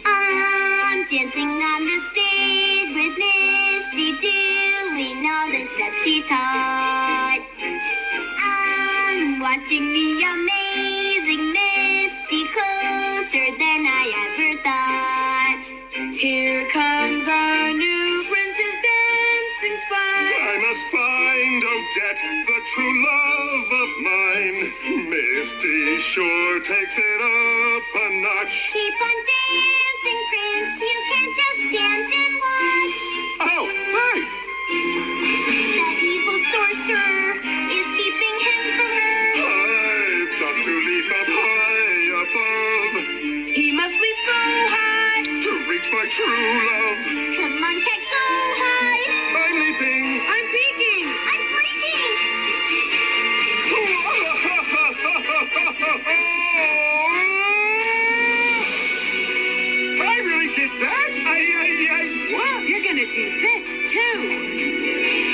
I'm dancing on the stage with Misty, doing all the steps she taught. I'm watching the amazing Misty closer than I ever thought. Here comes our new princess dancing spot. I must find Odette, the true love of mine. Misty sure takes it up a notch. Keep on dancing, Prince. You can't just stand and watch. Oh, right! The evil sorcerer is keeping him from her. I've got to leap up high above He must leap so high. to reach my true love. Come on, cat, go high. I'm leaping. I'm peeking. I'm freaking. I really did that? Well, you're gonna do this too.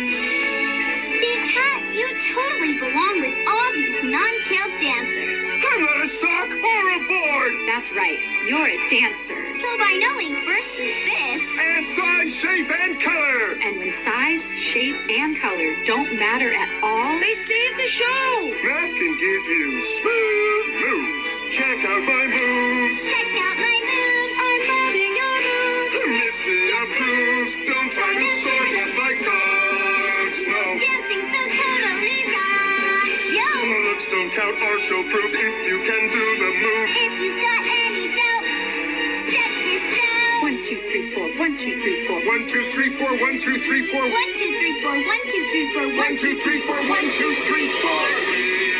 See, Cat, you totally belong with all these non-tailed dancers. I'm not a sock or a board. That's right. You're a dancer. So by knowing first through fifth, And size, shape, and color. And when size, shape, and color don't matter at all, they save the show. That can give you smooth moves. Check out my moves. check out my moves. I'm loving your moves. Misty approves. Don't try to sort us like dogs. No. Dancing so totally rocks. Yo, Looks don't count. Our show proves if you can do the moves. if you've got any doubt, check this out. 1, 2, 3, 4. 1, 2, 3, 4. 1, 2, 3, 4. 1, 2, 3, 4. 1, 2, 3, 4. 1, 2, 3, 4. 1, 2, 3, 4. 1, 2, 3, 4.